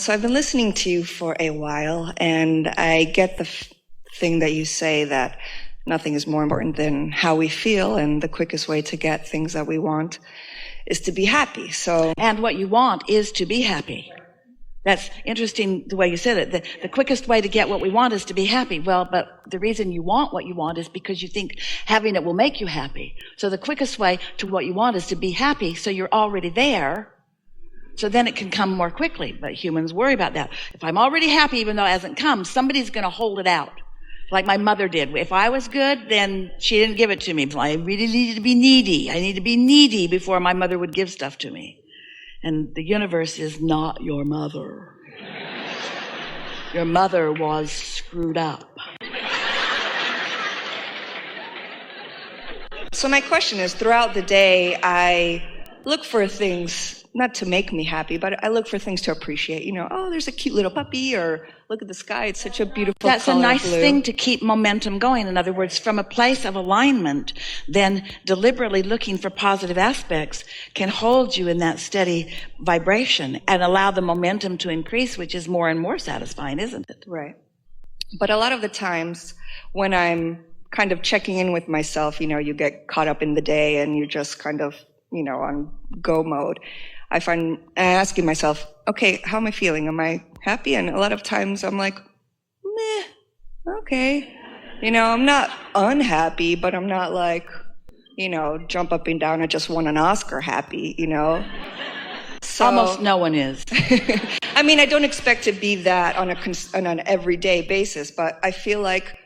So I've been listening to you for a while, and I get the thing that you say that nothing is more important than how we feel, and the quickest way to get things that we want is to be happy. And what you want is to be happy. That's interesting the way you said it. The quickest way to get what we want is to be happy. Well, but the reason you want what you want is because you think having it will make you happy. So the quickest way to what you want is to be happy, so you're already there. So then it can come more quickly. But humans worry about that. If I'm already happy, even though it hasn't come, somebody's going to hold it out. Like my mother did. If I was good, then she didn't give it to me. I really needed to be needy. I need to be needy before my mother would give stuff to me. And the universe is not your mother. Your mother was screwed up. So my question is, throughout the day, I look for things, not to make me happy, but I look for things to appreciate. You know, oh, there's a cute little puppy, or look at the sky, it's such a beautiful color. That's a nice thing to keep momentum going. In other words, from a place of alignment, then deliberately looking for positive aspects can hold you in that steady vibration and allow the momentum to increase, which is more and more satisfying, isn't it? Right. But a lot of the times when I'm kind of checking in with myself, you know, you get caught up in the day and you're just kind of, you know, on go mode. I'm asking myself, okay, how am I feeling? Am I happy? And a lot of times I'm like, meh, okay. You know, I'm not unhappy, but I'm not like, you know, jump up and down, I just won an Oscar happy, you know. So, almost no one is. I mean, I don't expect to be that on an everyday basis, but I feel like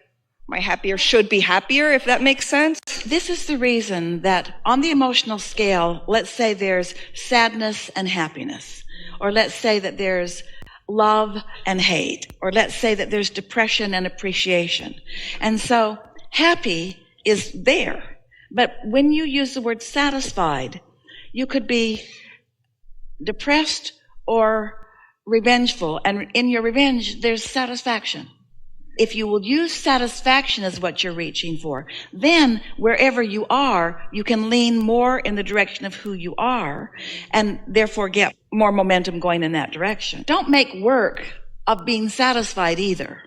my happier should be happier, if that makes sense. This is the reason that on the emotional scale, let's say there's sadness and happiness, or let's say that there's love and hate, or let's say that there's depression and appreciation. And so happy is there. But when you use the word satisfied, you could be depressed or revengeful. And in your revenge, there's satisfaction. If you will use satisfaction as what you're reaching for, then wherever you are, you can lean more in the direction of who you are and therefore get more momentum going in that direction. Don't make work of being satisfied either.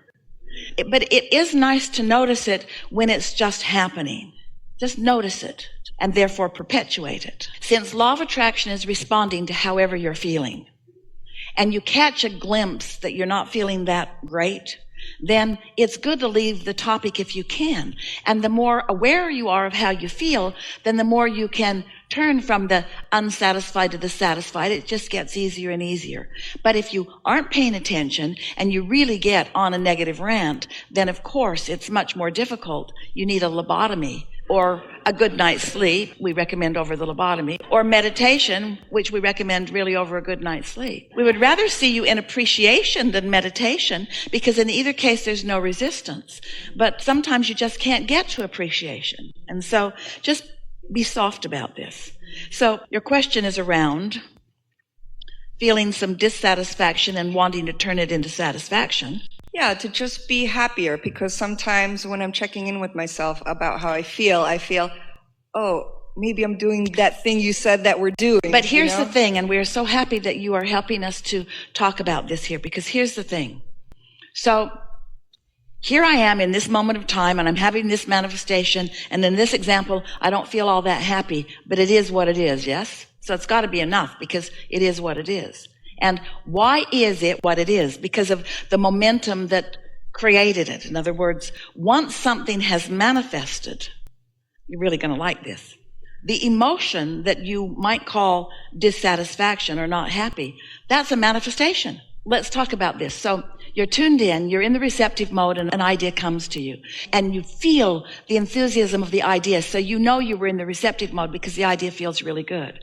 But it is nice to notice it when it's just happening. Just notice it and therefore perpetuate it. Since law of attraction is responding to however you're feeling, and you catch a glimpse that you're not feeling that great, then it's good to leave the topic if you can. And the more aware you are of how you feel, then the more you can turn from the unsatisfied to the satisfied. It just gets easier and easier. But if you aren't paying attention and you really get on a negative rant, then of course it's much more difficult. You need a lobotomy, or a good night's sleep, we recommend over the lobotomy, or meditation, which we recommend really over a good night's sleep. We would rather see you in appreciation than meditation, because in either case there's no resistance. But sometimes you just can't get to appreciation. And so just be soft about this. So your question is around feeling some dissatisfaction and wanting to turn it into satisfaction. Yeah, to just be happier, because sometimes when I'm checking in with myself about how I feel, oh, maybe I'm doing that thing you said that we're doing. But here's the thing, and we're so happy that you are helping us to talk about this here, because here's the thing. So here I am in this moment of time, and I'm having this manifestation, and in this example, I don't feel all that happy, but it is what it is, yes? So it's got to be enough, because it is what it is. And why is it what it is? Because of the momentum that created it. In other words, once something has manifested, you're really going to like this. The emotion that you might call dissatisfaction or not happy, that's a manifestation. Let's talk about this. So you're tuned in, you're in the receptive mode, and an idea comes to you. And you feel the enthusiasm of the idea, so you know you were in the receptive mode because the idea feels really good.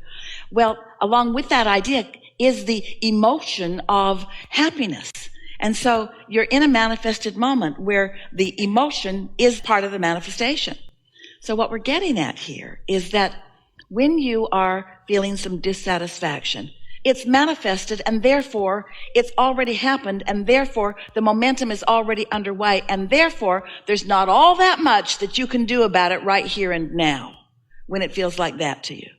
Well, along with that idea is the emotion of happiness. And so you're in a manifested moment where the emotion is part of the manifestation. So what we're getting at here is that when you are feeling some dissatisfaction, it's manifested, and therefore it's already happened, and therefore the momentum is already underway, and therefore there's not all that much that you can do about it right here and now when it feels like that to you.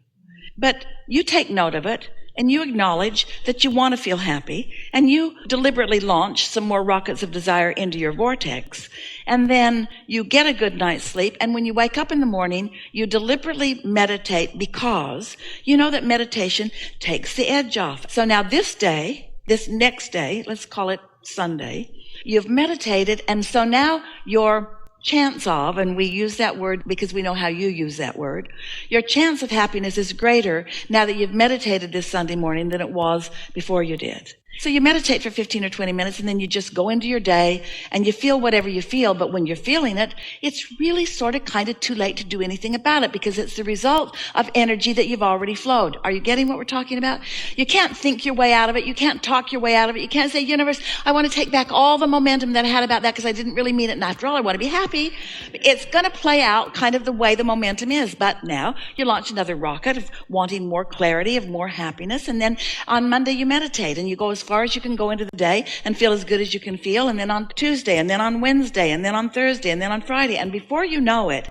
But you take note of it, and you acknowledge that you want to feel happy, and you deliberately launch some more rockets of desire into your vortex, and then you get a good night's sleep, and when you wake up in the morning, you deliberately meditate because you know that meditation takes the edge off. So now this next day, let's call it Sunday, you've meditated, and so now your chance of, and we use that word because we know how you use that word, your chance of happiness is greater now that you've meditated this Sunday morning than it was before you did. So you meditate for 15 or 20 minutes, and then you just go into your day and you feel whatever you feel. But when you're feeling it, it's really sort of kind of too late to do anything about it because it's the result of energy that you've already flowed. Are you getting what we're talking about? You can't think your way out of it. You can't talk your way out of it. You can't say, universe, I want to take back all the momentum that I had about that because I didn't really mean it. And after all, I want to be happy. It's going to play out kind of the way the momentum is. But now you launch another rocket of wanting more clarity, of more happiness. And then on Monday, you meditate and you go as far as you can go into the day and feel as good as you can feel. And then on Tuesday, and then on Wednesday, and then on Thursday, and then on Friday. And before you know it,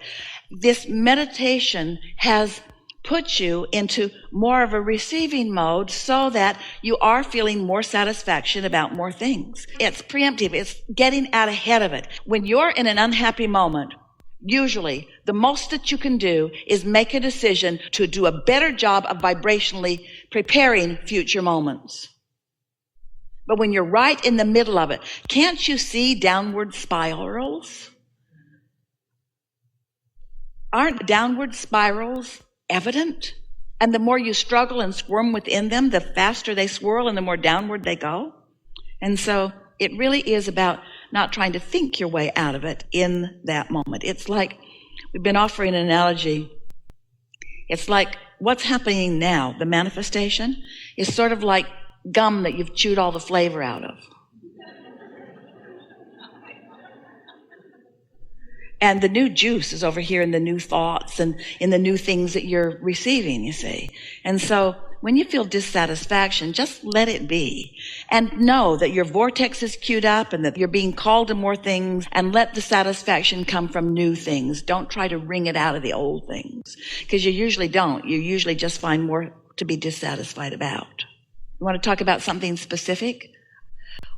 this meditation has put you into more of a receiving mode so that you are feeling more satisfaction about more things. It's preemptive. It's getting out ahead of it. When you're in an unhappy moment, usually the most that you can do is make a decision to do a better job of vibrationally preparing future moments. But when you're right in the middle of it, can't you see downward spirals? Aren't downward spirals evident? And the more you struggle and squirm within them, the faster they swirl and the more downward they go. And so it really is about not trying to think your way out of it in that moment. It's like, we've been offering an analogy. It's like what's happening now, the manifestation, is sort of like gum that you've chewed all the flavor out of. And the new juice is over here in the new thoughts and in the new things that you're receiving, you see. And so when you feel dissatisfaction, just let it be. And know that your vortex is queued up and that you're being called to more things, and let the satisfaction come from new things. Don't try to wring it out of the old things, because you usually don't. You usually just find more to be dissatisfied about. You want to talk about something specific?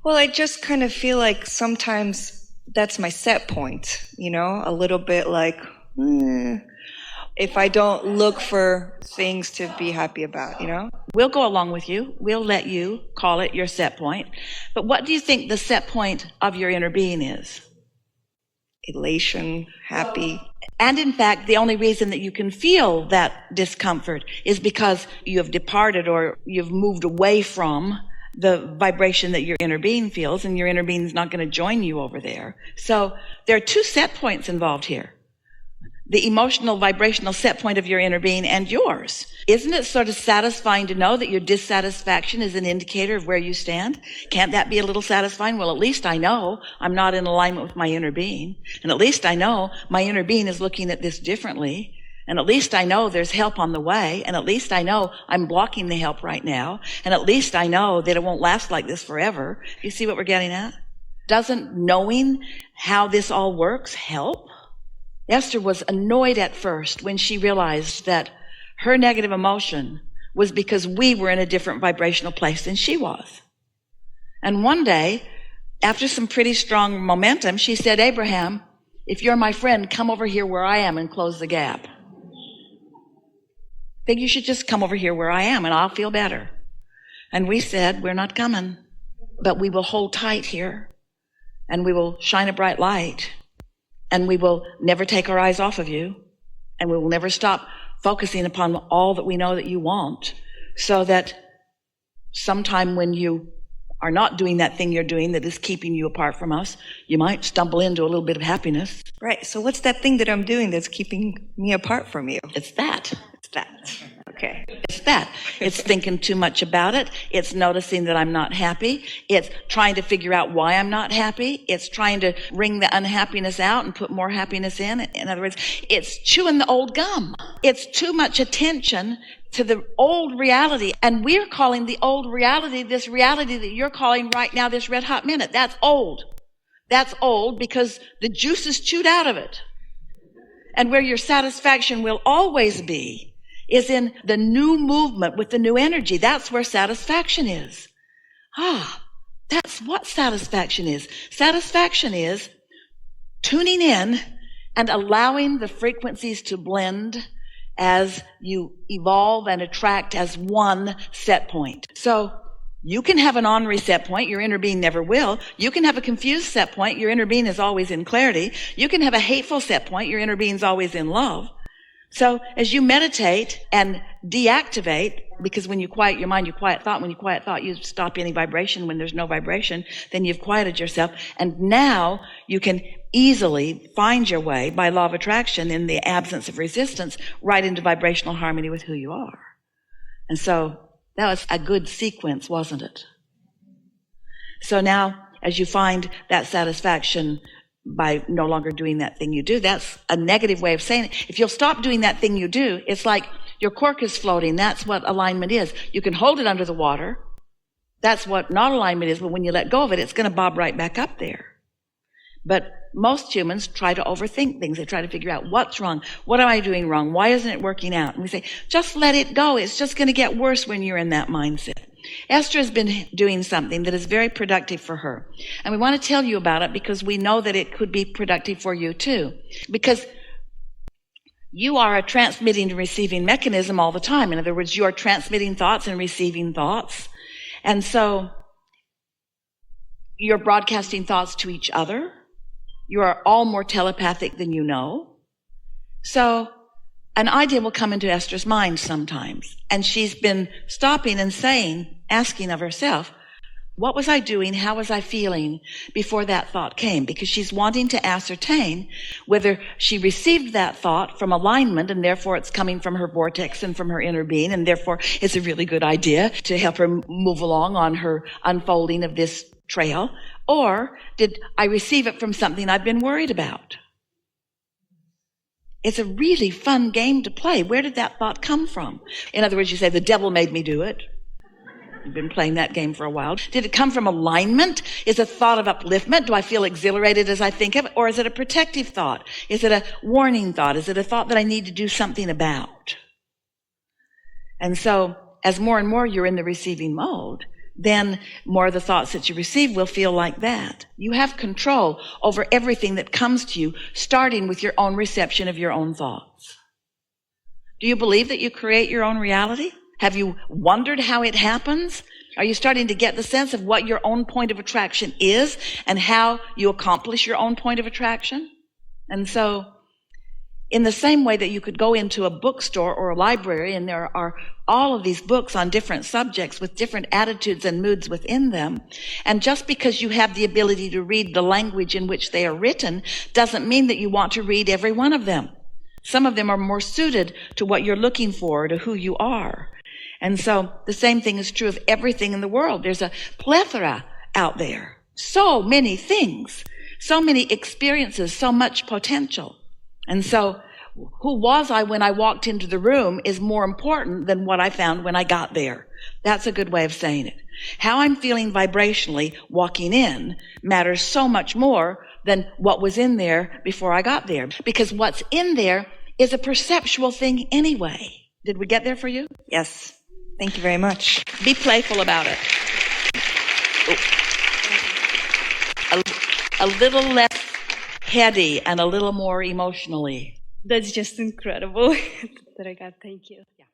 Well, I just kind of feel like sometimes that's my set point, a little bit like, if I don't look for things to be happy about, We'll go along with you. We'll let you call it your set point. But what do you think the set point of your inner being is? Elation, happy. And in fact, the only reason that you can feel that discomfort is because you have departed or you've moved away from the vibration that your inner being feels, and your inner being is not going to join you over there. So there are two set points involved here. The emotional, vibrational set point of your inner being and yours. Isn't it sort of satisfying to know that your dissatisfaction is an indicator of where you stand? Can't that be a little satisfying? Well, at least I know I'm not in alignment with my inner being. And at least I know my inner being is looking at this differently. And at least I know there's help on the way. And at least I know I'm blocking the help right now. And at least I know that it won't last like this forever. You see what we're getting at? Doesn't knowing how this all works help? Esther was annoyed at first when she realized that her negative emotion was because we were in a different vibrational place than she was. And one day, after some pretty strong momentum, she said, Abraham, if you're my friend, come over here where I am and close the gap. I think you should just come over here where I am and I'll feel better. And we said, we're not coming, but we will hold tight here and we will shine a bright light and we will never take our eyes off of you and we will never stop focusing upon all that we know that you want, so that sometime when you are not doing that thing you're doing that is keeping you apart from us, you might stumble into a little bit of happiness. Right. So what's that thing that I'm doing that's keeping me apart from you? It's that. It's that. Okay. It's that. It's thinking too much about it. It's noticing that I'm not happy. It's trying to figure out why I'm not happy. It's trying to wring the unhappiness out and put more happiness in. In other words, it's chewing the old gum. It's too much attention to the old reality. And we're calling the old reality, this reality that you're calling right now, this red hot minute. That's old. That's old because the juice is chewed out of it. And where your satisfaction will always be is in the new movement with the new energy. That's where satisfaction is. That's what satisfaction is. Satisfaction is tuning in and allowing the frequencies to blend as you evolve and attract as one set point. So you can have an ornery set point, your inner being never will. You can have a confused set point, your inner being is always in clarity. You can have a hateful set point, your inner being is always in love. So as you meditate and deactivate, because when you quiet your mind, you quiet thought. When you quiet thought, you stop any vibration. When there's no vibration, then you've quieted yourself. And now you can easily find your way by law of attraction in the absence of resistance right into vibrational harmony with who you are. And so that was a good sequence, wasn't it? So now as you find that satisfaction by no longer doing that thing you do, that's a negative way of saying it. If you'll stop doing that thing you do, it's like your cork is floating. That's what alignment is. You can hold it under the water. That's what not alignment is, but when you let go of it, it's going to bob right back up there. But most humans try to overthink things. They try to figure out what's wrong. What am I doing wrong? Why isn't it working out? And we say, just let it go. It's just going to get worse when you're in that mindset. Esther has been doing something that is very productive for her. And we want to tell you about it because we know that it could be productive for you too. Because you are a transmitting and receiving mechanism all the time. In other words, you are transmitting thoughts and receiving thoughts. And so you're broadcasting thoughts to each other. You are all more telepathic than you know. So an idea will come into Esther's mind sometimes. And she's been stopping and asking of herself, what was I doing? How was I feeling before that thought came? Because she's wanting to ascertain whether she received that thought from alignment and therefore it's coming from her vortex and from her inner being and therefore it's a really good idea to help her move along on her unfolding of this trail. Or did I receive it from something I've been worried about? It's a really fun game to play. Where did that thought come from? In other words, you say, the devil made me do it. You've been playing that game for a while. Did it come from alignment? Is it a thought of upliftment? Do I feel exhilarated as I think of it? Or is it a protective thought? Is it a warning thought? Is it a thought that I need to do something about? And so, as more and more you're in the receiving mode, then more of the thoughts that you receive will feel like that. You have control over everything that comes to you, starting with your own reception of your own thoughts. Do you believe that you create your own reality? Have you wondered how it happens? Are you starting to get the sense of what your own point of attraction is and how you accomplish your own point of attraction? And so, in the same way that you could go into a bookstore or a library and there are all of these books on different subjects with different attitudes and moods within them, and just because you have the ability to read the language in which they are written doesn't mean that you want to read every one of them. Some of them are more suited to what you're looking for, to who you are. And so the same thing is true of everything in the world. There's a plethora out there. So many things, so many experiences, so much potential. And so who was I when I walked into the room is more important than what I found when I got there. That's a good way of saying it. How I'm feeling vibrationally walking in matters so much more than what was in there before I got there. Because what's in there is a perceptual thing anyway. Did we get there for you? Yes. Thank you very much. Be playful about it. A little less heady and a little more emotionally. That's just incredible that I got. Thank you. Yeah.